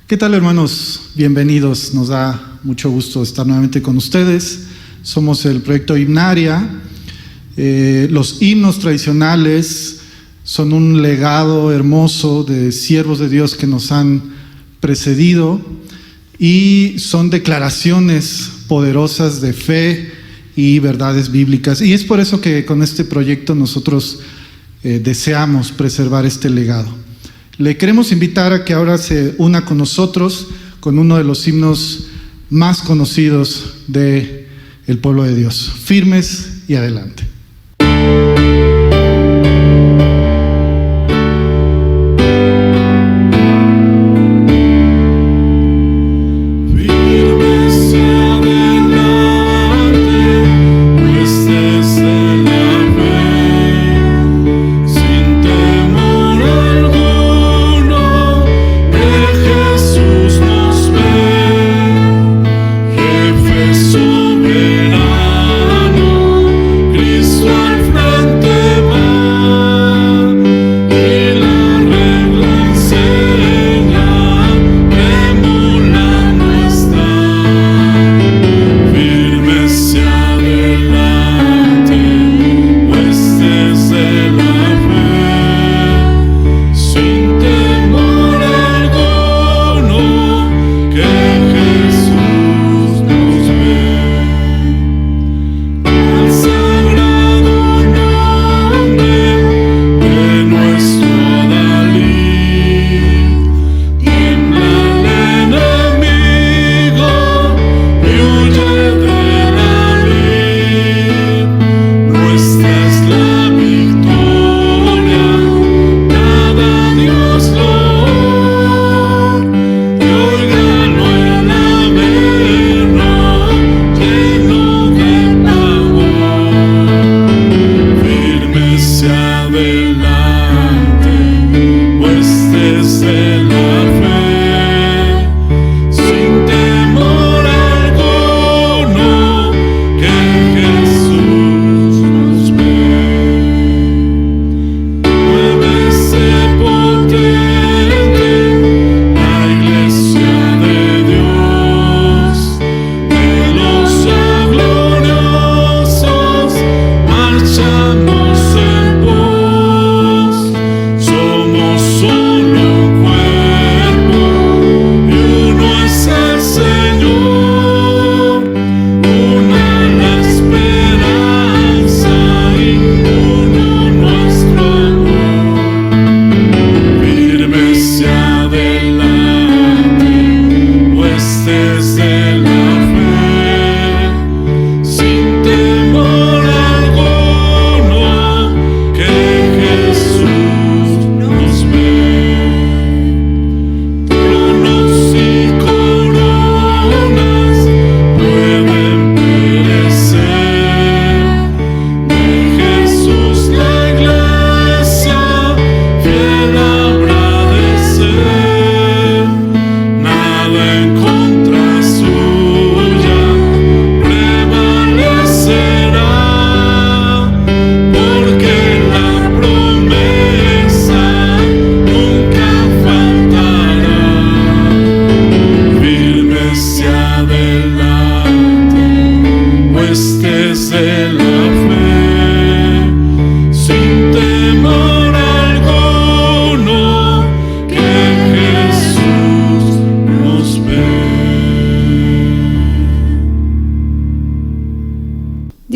¿Qué tal, hermanos? Bienvenidos. Nos da mucho gusto estar nuevamente con ustedes. Somos el proyecto Himnaria. Los himnos tradicionales son un legado hermoso de siervos de Dios que nos han precedido y son declaraciones poderosas de fe y verdades bíblicas. Y es por eso que con este proyecto nosotros deseamos preservar este legado. Le queremos invitar a que ahora se una con nosotros con uno de los himnos más conocidos del pueblo de Dios. Firmes y adelante.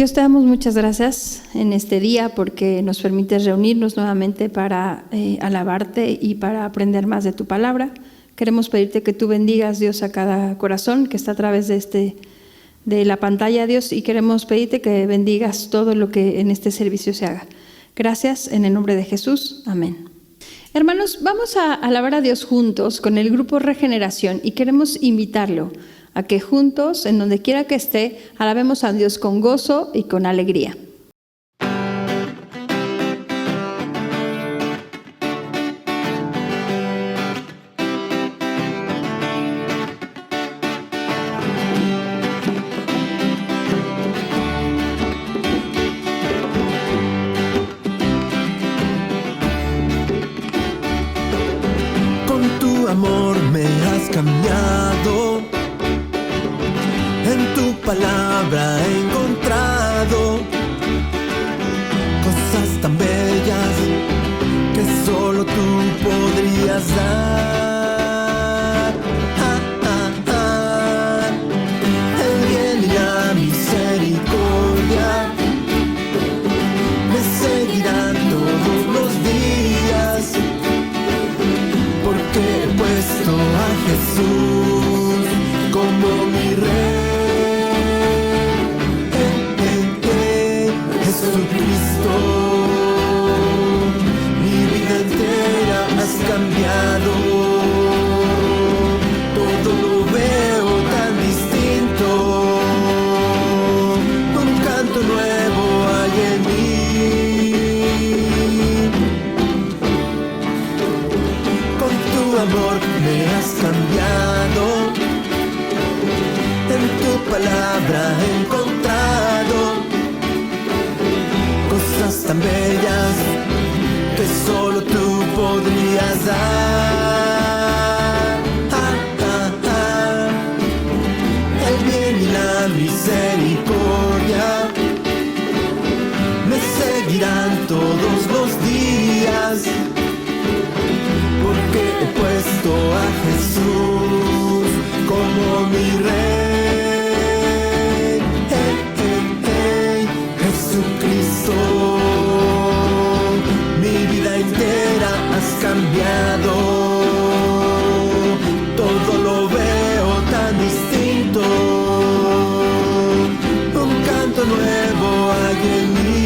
Dios, te damos muchas gracias en este día porque nos permites reunirnos nuevamente para alabarte y para aprender más de tu palabra. Queremos pedirte que tú bendigas, Dios, a cada corazón que está a través de la pantalla, Dios, y queremos pedirte que bendigas todo lo que en este servicio se haga. Gracias, en el nombre de Jesús. Amén. Hermanos, vamos a alabar a Dios juntos con el grupo Regeneración y queremos invitarlo a que juntos, en donde quiera que esté, alabemos a Dios con gozo y con alegría. amor me has cambiado. cambiado. En tu palabra he encontrado cosas tan bellas que solo tú podrías dar. El bien y la misericordia me seguirán todos los días, porque he puesto a Jesús como mi rey. Jesucristo, mi vida entera has cambiado. Todo lo veo tan distinto. Un canto nuevo hay en mí. Con tu amor me has cambiado. En tu palabra he encontrado cosas tan bellas que solo tú podrías dar. El bien y la misericordia me seguirán todos los días, porque he puesto a Jesús como mi rey. Jesucristo, mi vida entera has cambiado. Todo lo veo tan distinto. Un canto nuevo hay en mí.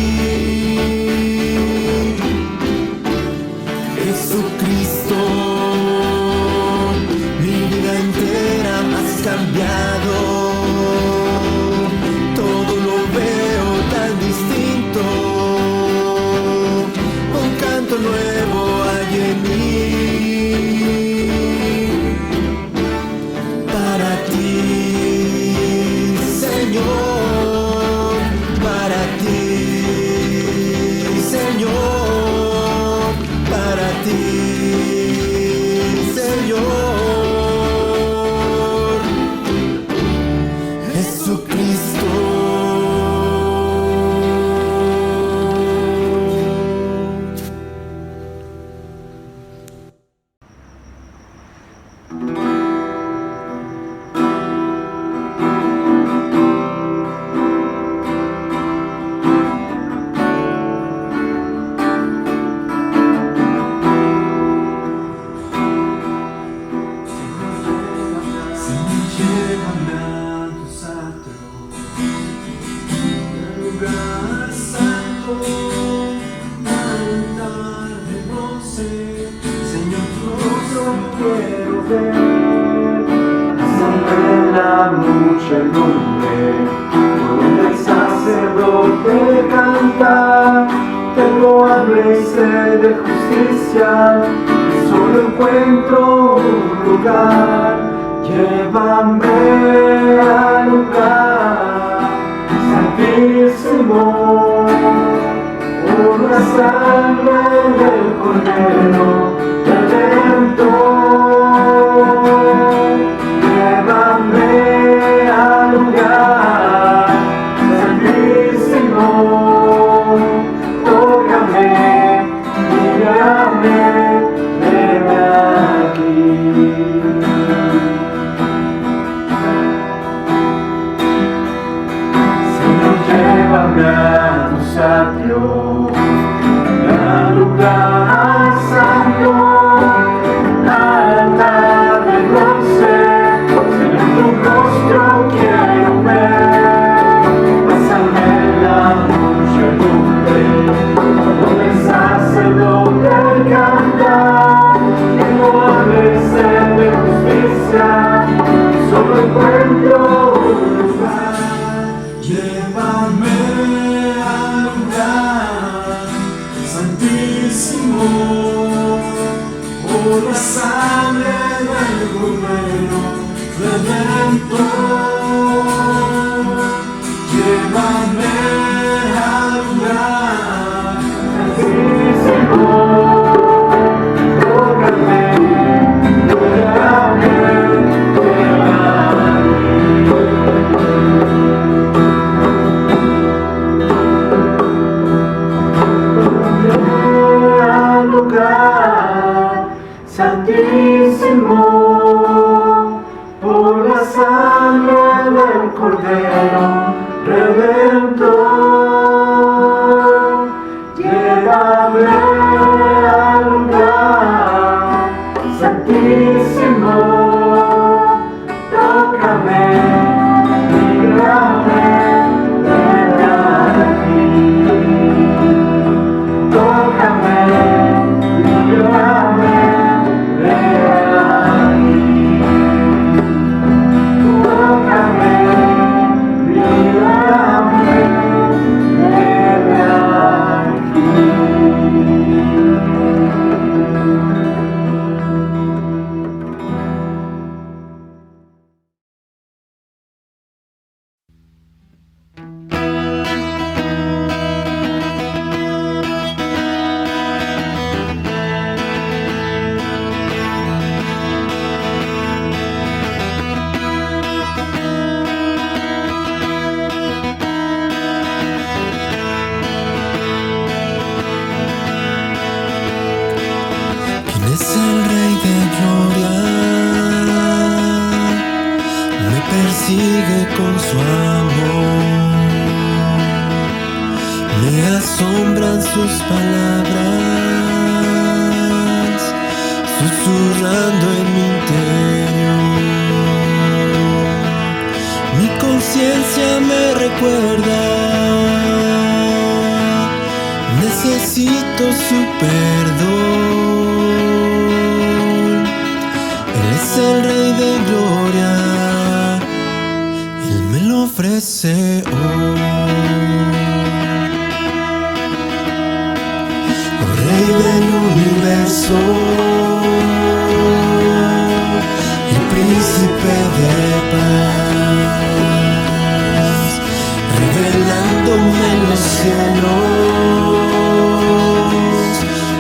Jesucristo, mi vida entera has cambiado. Todo lo veo tan distinto. Un canto nuevo hay en mí. Para ti, Señor, para ti, Señor, para ti, Señor. Jesucristo. Tócame, tócame. con su amor. Me asombran sus palabras, susurrando en mi interior. Mi conciencia me recuerda, necesito su perdón. Él es el Rey de Gloria, Él me lo ofrece hoy. Oh Rey del universo, el príncipe de paz, revelándome en los cielos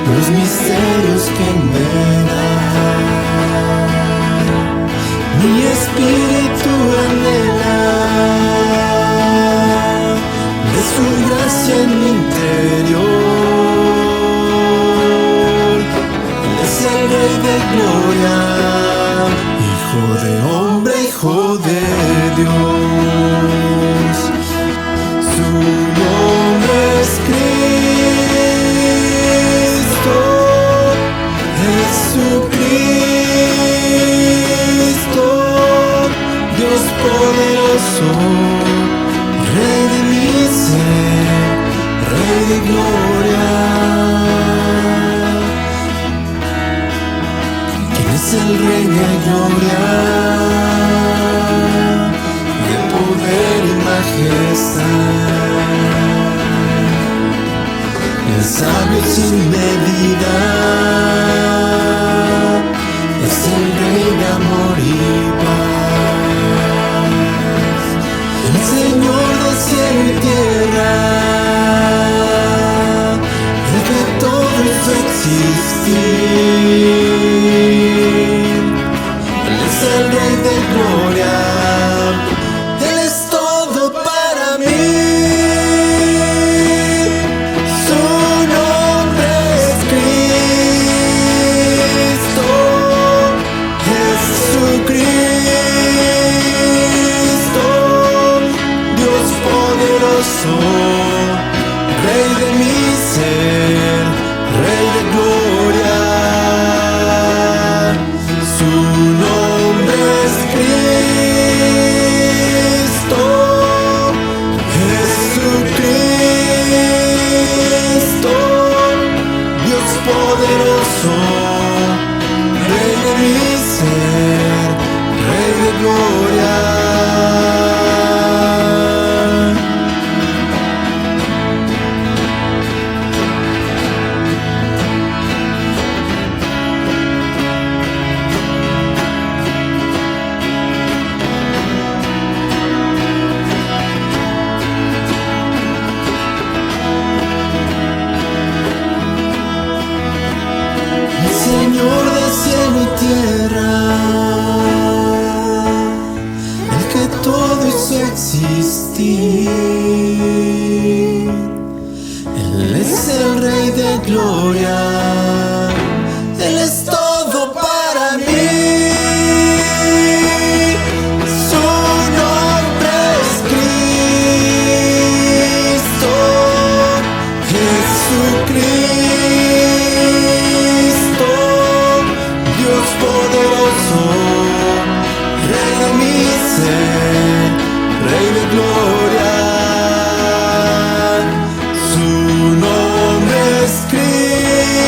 los misterios que me da. Mi espíritu anhela de su gracia en mi interior. Él es el Rey de Gloria, Hijo de hombre, Hijo de Dios. Su nombre es Cristo, Jesucristo, Dios poderoso, Rey de mi ser, Rey de gloria. ¿Quién es el Rey de gloria? De poder y majestad, el sabio sin medida, es el Rey de amor y paz, el Señor de cielo y tierra, el que todo hizo existir. Él es el Rey de gloria, Él es todo para mí. Su nombre es Cristo, Jesucristo, Dios poderoso, Rey de mi ser, Rey de gloria. Su nombre es Cristo, Jesucristo, Dios poderoso, Rey de mi ser, Rey de gloria. El Señor de cielo y tierra, el que todo hizo existir. Él es el Rey de gloria, Él es todo para mí. Su nombre es Cristo, Jesucristo, Dios poderoso, Rey de mi ser, Rey de gloria. Su nombre es Cristo.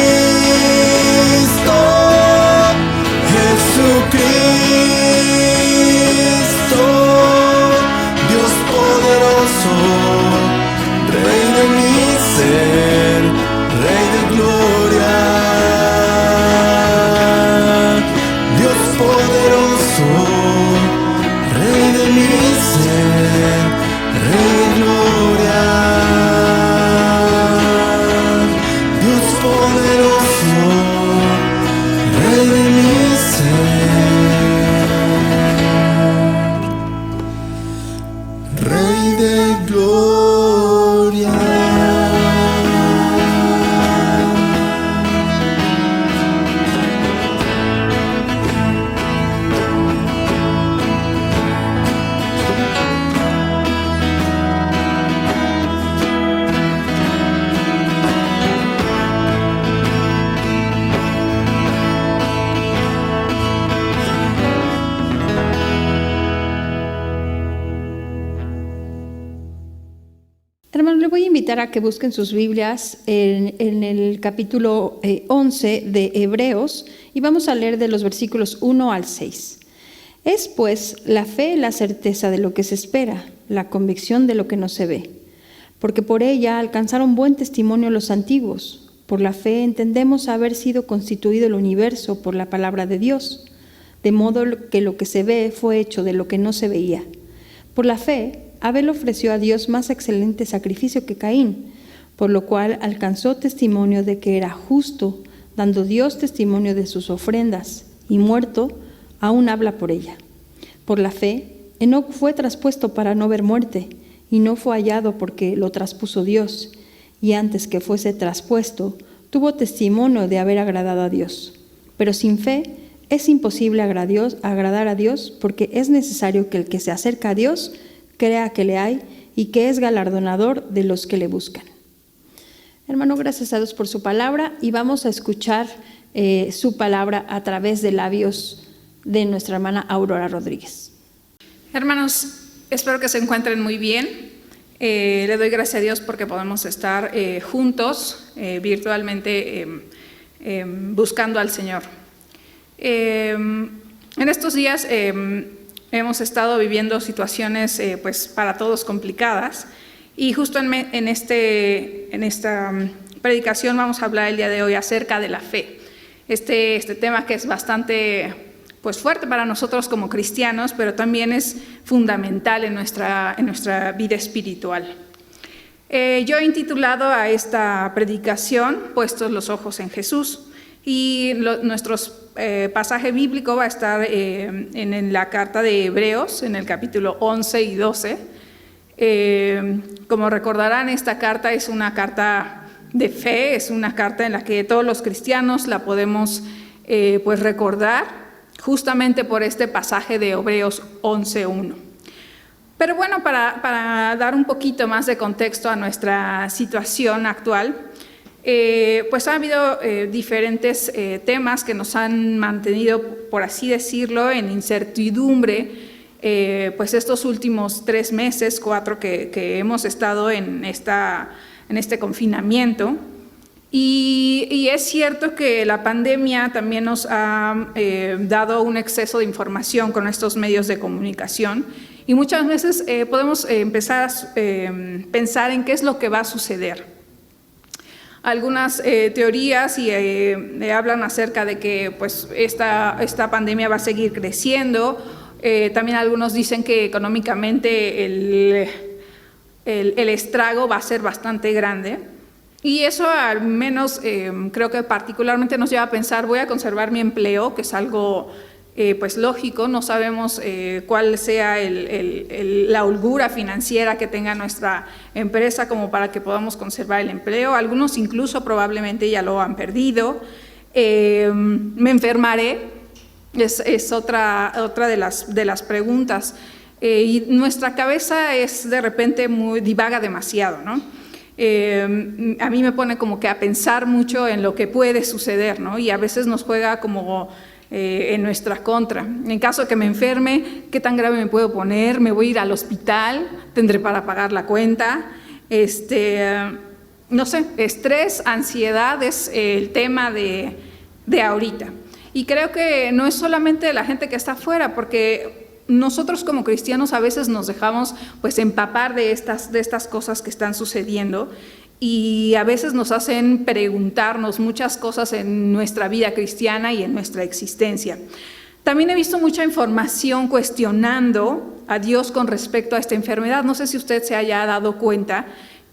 Hermanos, le voy a invitar a que busquen sus Biblias en el capítulo 11 de Hebreos y vamos a leer de los versículos 1 al 6. Es pues la fe la certeza de lo que se espera, la convicción de lo que no se ve, porque por ella alcanzaron buen testimonio los antiguos. Por la fe entendemos haber sido constituido el universo por la palabra de Dios, de modo que lo que se ve fue hecho de lo que no se veía. Por la fe, Abel ofreció a Dios más excelente sacrificio que Caín, por lo cual alcanzó testimonio de que era justo, dando Dios testimonio de sus ofrendas, y muerto, aún habla por ella. Por la fe, Enoc fue traspuesto para no ver muerte, y no fue hallado porque lo traspuso Dios, y antes que fuese traspuesto, tuvo testimonio de haber agradado a Dios. Pero sin fe es imposible agradar a Dios, porque es necesario que el que se acerca a Dios crea que le hay y que es galardonador de los que le buscan. Hermano, gracias a Dios por su palabra y vamos a escuchar su palabra a través de labios de nuestra hermana Aurora Rodríguez. Hermanos, espero que se encuentren muy bien. Le doy gracias a Dios porque podemos estar juntos virtualmente buscando al Señor. En estos días hemos estado viviendo situaciones pues para todos complicadas y justo en esta predicación vamos a hablar el día de hoy acerca de la fe. Este tema que es bastante pues fuerte para nosotros como cristianos, pero también es fundamental en nuestra vida espiritual. Yo he intitulado a esta predicación Puestos los ojos en Jesús y nuestro pasaje bíblico va a estar en la carta de Hebreos, en el capítulo 11 y 12. Como recordarán, esta carta es una carta de fe, es una carta en la que todos los cristianos la podemos pues recordar, justamente por este pasaje de Hebreos 11:1. Pero bueno, para dar un poquito más de contexto a nuestra situación actual, pues ha habido diferentes temas que nos han mantenido, por así decirlo, en incertidumbre, pues estos últimos 3 meses, 4 que hemos estado en este confinamiento. Y es cierto que la pandemia también nos ha dado un exceso de información con estos medios de comunicación y muchas veces podemos empezar a pensar en qué es lo que va a suceder. Algunas teorías hablan acerca de que pues, esta pandemia va a seguir creciendo. También algunos dicen que económicamente el estrago va a ser bastante grande. Y eso al menos creo que particularmente nos lleva a pensar, voy a conservar mi empleo, que es algo pues lógico, no sabemos cuál sea la holgura financiera que tenga nuestra empresa como para que podamos conservar el empleo. Algunos incluso probablemente ya lo han perdido. ¿Me enfermaré? Es otra de las preguntas. Y nuestra cabeza es de repente divaga demasiado, ¿no? A mí me pone como que a pensar mucho en lo que puede suceder, ¿no? Y a veces nos juega como en nuestra contra. En caso de que me enferme, ¿qué tan grave me puedo poner? ¿Me voy a ir al hospital? ¿Tendré para pagar la cuenta? No sé, estrés, ansiedad es el tema de ahorita. Y creo que no es solamente la gente que está afuera, porque nosotros como cristianos a veces nos dejamos pues empapar de estas cosas que están sucediendo y a veces nos hacen preguntarnos muchas cosas en nuestra vida cristiana y en nuestra existencia. También he visto mucha información cuestionando a Dios con respecto a esta enfermedad. No sé si usted se haya dado cuenta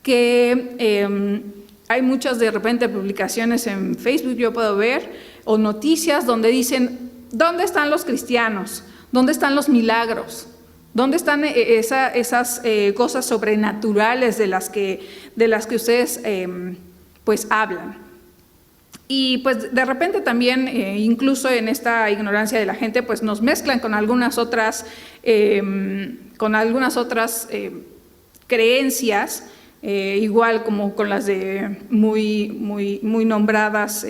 que hay muchas de repente publicaciones en Facebook, yo puedo ver, o noticias donde dicen, ¿dónde están los cristianos? ¿Dónde están los milagros? ¿Dónde están esas cosas sobrenaturales de las que ustedes pues hablan? Y pues de repente también, incluso en esta ignorancia de la gente, pues nos mezclan con algunas otras creencias igual como con las de muy nombradas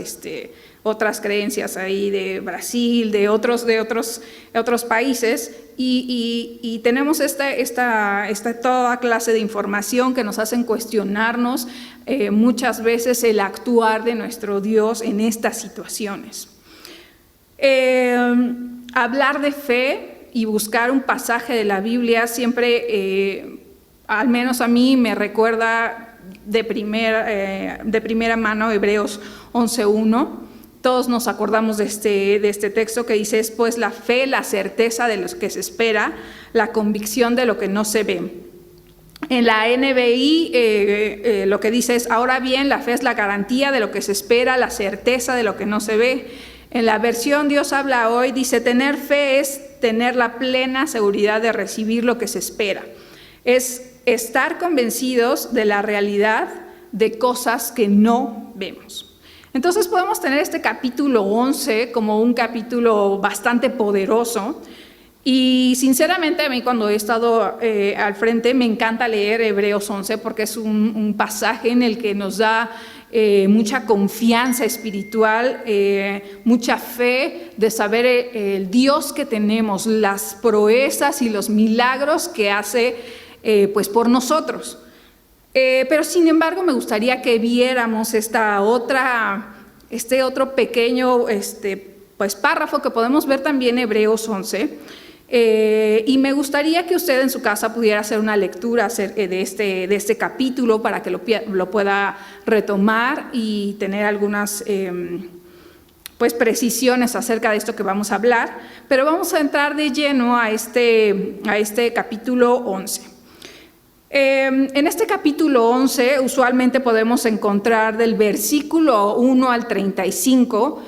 otras creencias ahí de Brasil, de otros países, y tenemos esta toda clase de información que nos hacen cuestionarnos muchas veces el actuar de nuestro Dios en estas situaciones. Hablar de fe y buscar un pasaje de la Biblia siempre, al menos a mí, me recuerda de primera mano Hebreos 11:1. Todos nos acordamos de este texto que dice: es pues la fe, la certeza de lo que se espera, la convicción de lo que no se ve. En la NBI lo que dice es: ahora bien, la fe es la garantía de lo que se espera, la certeza de lo que no se ve. En la versión Dios habla hoy dice: tener fe es tener la plena seguridad de recibir lo que se espera. Es estar convencidos de la realidad de cosas que no vemos. Entonces podemos tener este capítulo 11 como un capítulo bastante poderoso, y sinceramente a mí, cuando he estado al frente, me encanta leer Hebreos 11 porque es un pasaje en el que nos da mucha confianza espiritual, mucha fe de saber el Dios que tenemos, las proezas y los milagros que hace pues por nosotros. Pero sin embargo me gustaría que viéramos este otro pequeño pues párrafo que podemos ver también en Hebreos 11, y me gustaría que usted en su casa pudiera hacer una lectura de este capítulo para que lo pueda retomar y tener algunas pues precisiones acerca de esto que vamos a hablar. Pero vamos a entrar de lleno a este capítulo 11. En este capítulo 11 usualmente podemos encontrar del versículo 1 al 35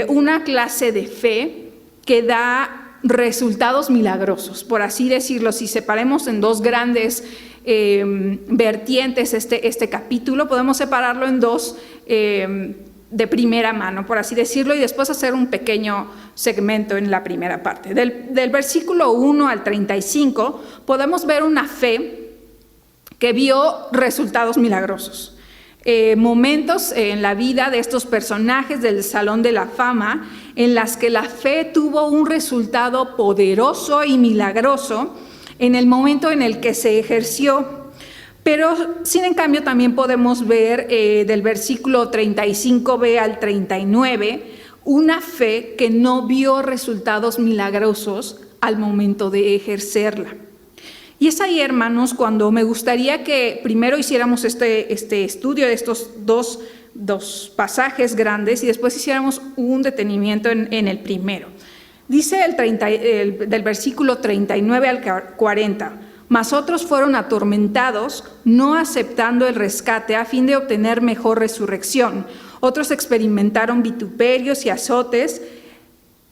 una clase de fe que da resultados milagrosos, por así decirlo. Si separemos en dos grandes vertientes este capítulo, podemos separarlo en dos de primera mano, por así decirlo, y después hacer un pequeño segmento en la primera parte. Del versículo 1 al 35 podemos ver una fe que vio resultados milagrosos. Momentos en la vida de estos personajes del Salón de la Fama en las que la fe tuvo un resultado poderoso y milagroso en el momento en el que se ejerció. Pero sin en cambio también podemos ver del versículo 35b al 39 una fe que no vio resultados milagrosos al momento de ejercerla. Y es ahí, hermanos, cuando me gustaría que primero hiciéramos este estudio de estos dos pasajes grandes y después hiciéramos un detenimiento en el primero. Dice del versículo 39 al 40: mas otros fueron atormentados, no aceptando el rescate a fin de obtener mejor resurrección. Otros experimentaron vituperios y azotes,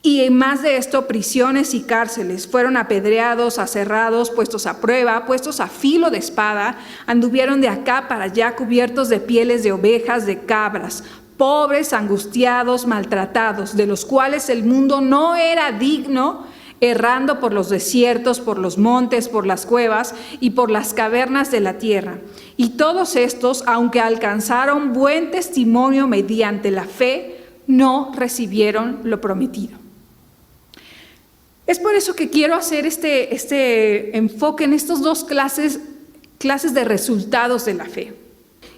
y en más de esto, prisiones y cárceles. Fueron apedreados, aserrados, puestos a prueba, puestos a filo de espada. Anduvieron de acá para allá cubiertos de pieles de ovejas, de cabras, pobres, angustiados, maltratados, de los cuales el mundo no era digno, errando por los desiertos, por los montes, por las cuevas y por las cavernas de la tierra. Y todos estos, aunque alcanzaron buen testimonio mediante la fe, no recibieron lo prometido. Es por eso que quiero hacer este enfoque en estas dos clases de resultados de la fe.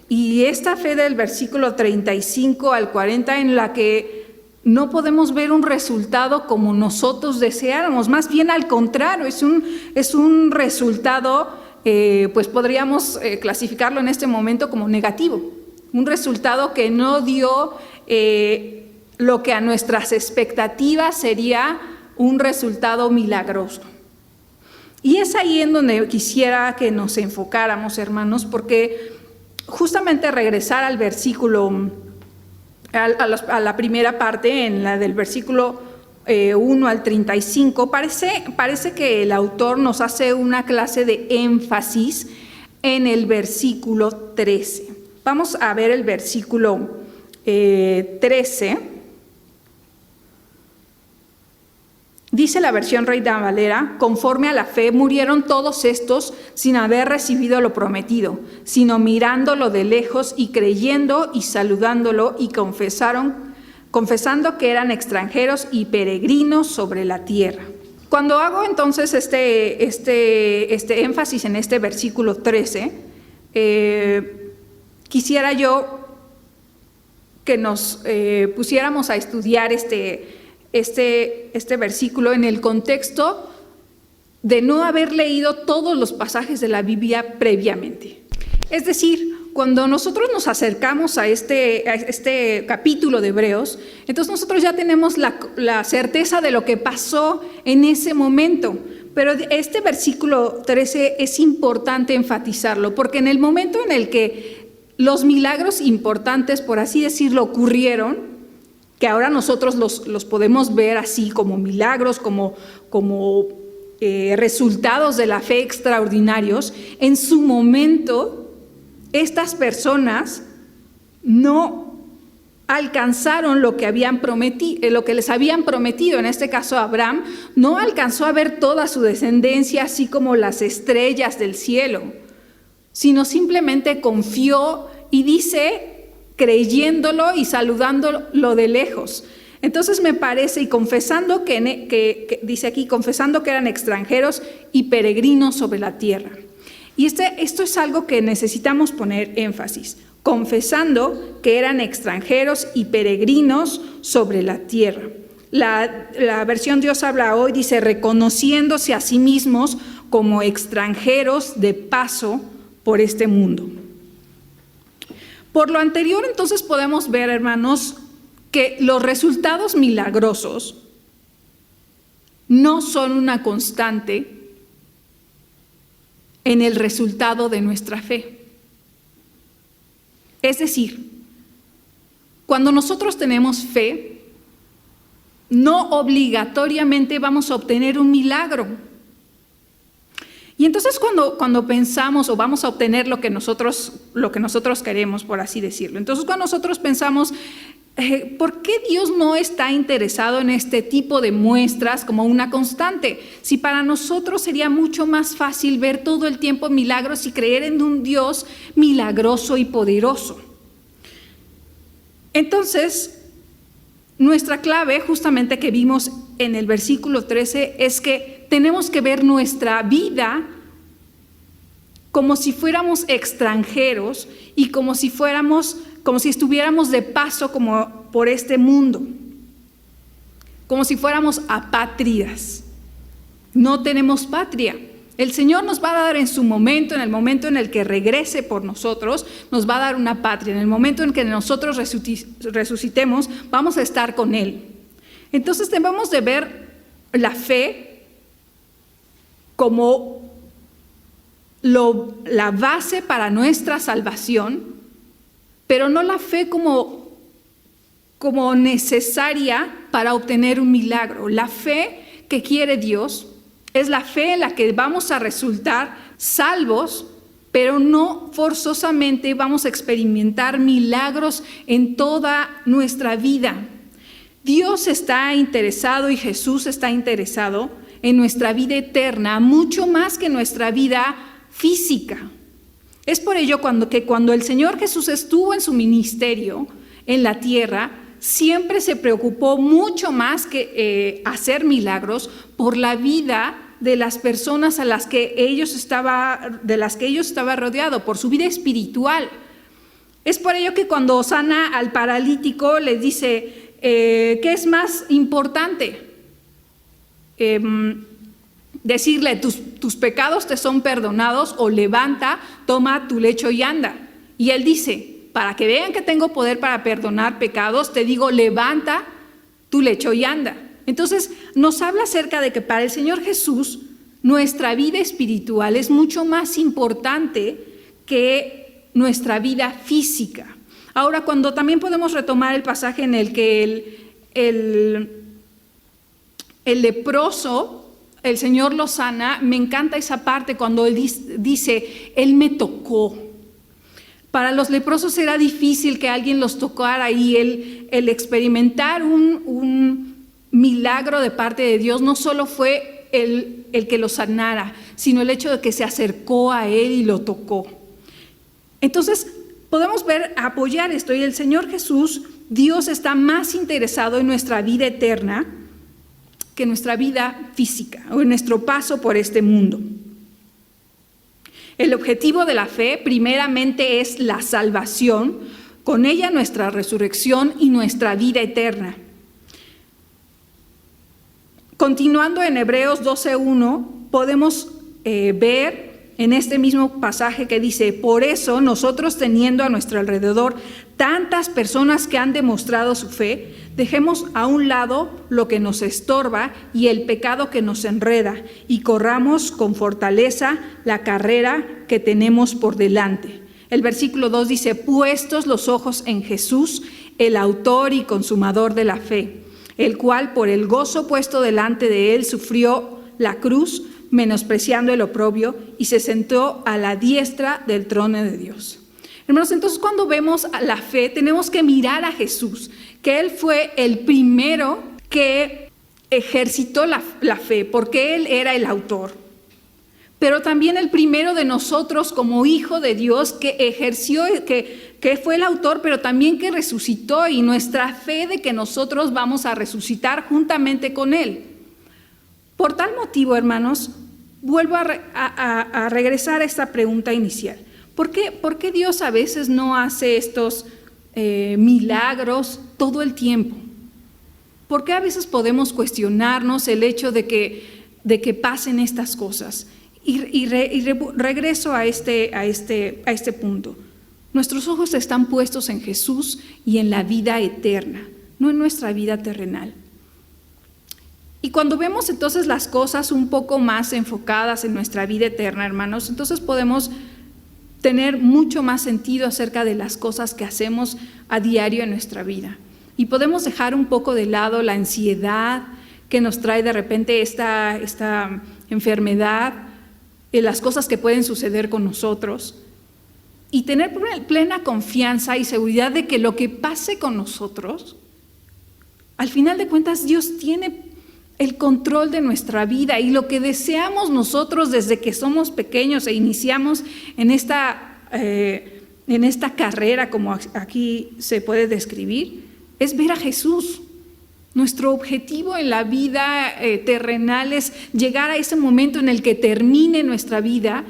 Y esta fe del versículo 35 al 40, en la que no podemos ver un resultado como nosotros deseáramos, más bien al contrario, es un resultado, pues podríamos clasificarlo en este momento como negativo, un resultado que no dio lo que a nuestras expectativas sería un resultado milagroso. Y es ahí en donde quisiera que nos enfocáramos, hermanos, porque justamente regresar al versículo, a la primera parte, en la del versículo 1 al 35, parece que el autor nos hace una clase de énfasis en el versículo 13. Vamos a ver el versículo 13. Dice la versión Reina Valera: conforme a la fe murieron todos estos sin haber recibido lo prometido, sino mirándolo de lejos y creyendo y saludándolo, y confesando que eran extranjeros y peregrinos sobre la tierra. Cuando hago entonces este énfasis en este versículo 13, quisiera yo que nos pusiéramos a estudiar este versículo en el contexto de no haber leído todos los pasajes de la Biblia previamente. Es decir, cuando nosotros nos acercamos a este capítulo de Hebreos, entonces nosotros ya tenemos la certeza de lo que pasó en ese momento. Pero este versículo 13 es importante enfatizarlo, porque en el momento en el que los milagros importantes, por así decirlo, ocurrieron, que ahora nosotros los podemos ver así como milagros, como resultados de la fe extraordinarios, en su momento estas personas no alcanzaron lo que les habían prometido. En este caso, Abraham no alcanzó a ver toda su descendencia, así como las estrellas del cielo, sino simplemente confió y dice, creyéndolo y saludándolo de lejos. Entonces me parece, y confesando que dice aquí, confesando que eran extranjeros y peregrinos sobre la tierra. Y esto es algo que necesitamos poner énfasis, confesando que eran extranjeros y peregrinos sobre la tierra. La versión Dios habla hoy dice, reconociéndose a sí mismos como extranjeros de paso por este mundo. Por lo anterior, entonces podemos ver, hermanos, que los resultados milagrosos no son una constante en el resultado de nuestra fe. Es decir, cuando nosotros tenemos fe, no obligatoriamente vamos a obtener un milagro. Y entonces cuando pensamos o vamos a obtener lo que nosotros queremos, por así decirlo, entonces cuando nosotros pensamos, ¿por qué Dios no está interesado en este tipo de muestras como una constante? Si para nosotros sería mucho más fácil ver todo el tiempo milagros y creer en un Dios milagroso y poderoso. Entonces, nuestra clave, justamente que vimos en el versículo 13, es que tenemos que ver nuestra vida como si fuéramos extranjeros y como si estuviéramos de paso como por este mundo, como si fuéramos apátridas. No tenemos patria. El Señor nos va a dar en su momento, en el momento en el que regrese por nosotros, nos va a dar una patria. En el momento en que nosotros resucitemos, vamos a estar con Él. Entonces debemos de ver la fe como la base para nuestra salvación, pero no la fe como necesaria para obtener un milagro. La fe que quiere Dios es la fe en la que vamos a resultar salvos, pero no forzosamente vamos a experimentar milagros en toda nuestra vida. Dios está interesado y Jesús está interesado en nuestra vida eterna, mucho más que nuestra vida física. Es por ello que cuando el Señor Jesús estuvo en su ministerio en la tierra, siempre se preocupó mucho más que hacer milagros por la vida de las personas de las que ellos estaba rodeado, por su vida espiritual. Es por ello que cuando sana al paralítico le dice, ¿qué es más importante? Decirle, tus pecados te son perdonados, o levanta, toma tu lecho y anda. Y él dice, para que vean que tengo poder para perdonar pecados, te digo, levanta tu lecho y anda. Entonces nos habla acerca de que para el Señor Jesús nuestra vida espiritual es mucho más importante que nuestra vida física. Ahora, cuando también podemos retomar el pasaje en el que el leproso, el Señor lo sana, me encanta esa parte cuando él dice, Él me tocó. Para los leprosos era difícil que alguien los tocara y el experimentar un milagro de parte de Dios no solo fue el que lo sanara, sino el hecho de que se acercó a él y lo tocó. Entonces, podemos apoyar esto, y el Señor Jesús, Dios está más interesado en nuestra vida eterna que en nuestra vida física o en nuestro paso por este mundo. El objetivo de la fe primeramente es la salvación, con ella nuestra resurrección y nuestra vida eterna. Continuando en Hebreos 12:1, podemos ver en este mismo pasaje que dice: por eso nosotros, teniendo a nuestro alrededor tantas personas que han demostrado su fe, dejemos a un lado lo que nos estorba y el pecado que nos enreda, y corramos con fortaleza la carrera que tenemos por delante. El versículo 2 dice: puestos los ojos en Jesús, el autor y consumador de la fe, el cual por el gozo puesto delante de él sufrió la cruz, menospreciando el oprobio, y se sentó a la diestra del trono de Dios. Hermanos, entonces cuando vemos a la fe, tenemos que mirar a Jesús, que Él fue el primero que ejercitó la fe, porque Él era el autor. Pero también el primero de nosotros como hijo de Dios que ejerció, que fue el autor, pero también que resucitó, y nuestra fe de que nosotros vamos a resucitar juntamente con Él. Por tal motivo, hermanos, vuelvo a regresar a esta pregunta inicial. ¿Por qué Dios a veces no hace estos milagros todo el tiempo? ¿Por qué a veces podemos cuestionarnos el hecho de que pasen estas cosas? Y regreso a este punto. Nuestros ojos están puestos en Jesús y en la vida eterna, no en nuestra vida terrenal. Y cuando vemos entonces las cosas un poco más enfocadas en nuestra vida eterna, hermanos, entonces podemos tener mucho más sentido acerca de las cosas que hacemos a diario en nuestra vida. Y podemos dejar un poco de lado la ansiedad que nos trae de repente esta enfermedad, las cosas que pueden suceder con nosotros, y tener plena confianza y seguridad de que lo que pase con nosotros, al final de cuentas Dios tiene el control de nuestra vida, y lo que deseamos nosotros desde que somos pequeños e iniciamos en esta carrera, como aquí se puede describir, es ver a Jesús. Nuestro objetivo en la vida terrenal es llegar a ese momento en el que termine nuestra vida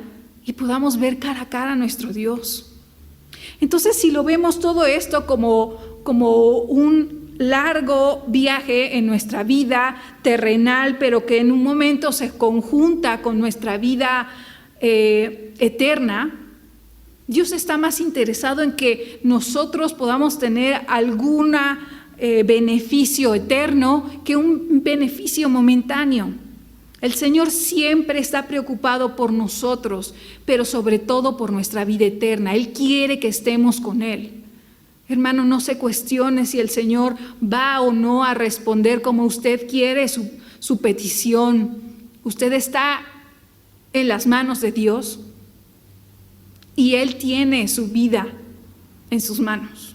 y podamos ver cara a cara a nuestro Dios. Entonces, si lo vemos todo esto como un largo viaje en nuestra vida terrenal, pero que en un momento se conjunta con nuestra vida eterna, Dios está más interesado en que nosotros podamos tener algún beneficio eterno que un beneficio momentáneo. El Señor siempre está preocupado por nosotros, pero sobre todo por nuestra vida eterna. Él quiere que estemos con Él. Hermano, no se cuestione si el Señor va o no a responder como usted quiere su petición. Usted está en las manos de Dios y Él tiene su vida en sus manos.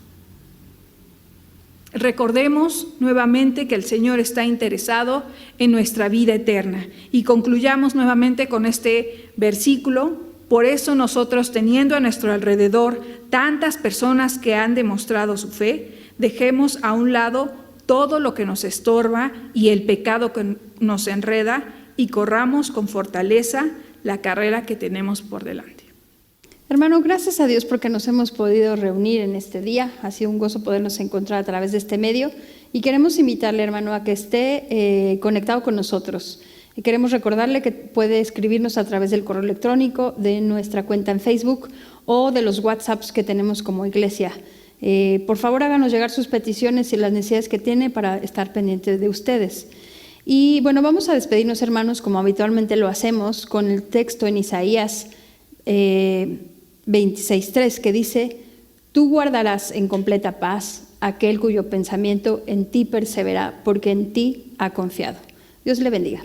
Recordemos nuevamente que el Señor está interesado en nuestra vida eterna. Y concluyamos nuevamente con este versículo: por eso nosotros, teniendo a nuestro alrededor tantas personas que han demostrado su fe, dejemos a un lado todo lo que nos estorba y el pecado que nos enreda, y corramos con fortaleza la carrera que tenemos por delante. Hermano, gracias a Dios porque nos hemos podido reunir en este día. Ha sido un gozo podernos encontrar a través de este medio, y queremos invitarle, hermano, a que esté conectado con nosotros. Y queremos recordarle que puede escribirnos a través del correo electrónico, de nuestra cuenta en Facebook o de los WhatsApps que tenemos como iglesia. Por favor, háganos llegar sus peticiones y las necesidades que tiene para estar pendiente de ustedes. Y bueno, vamos a despedirnos, hermanos, como habitualmente lo hacemos, con el texto en Isaías 26:3, que dice: tú guardarás en completa paz aquel cuyo pensamiento en ti persevera, porque en ti ha confiado. Dios le bendiga.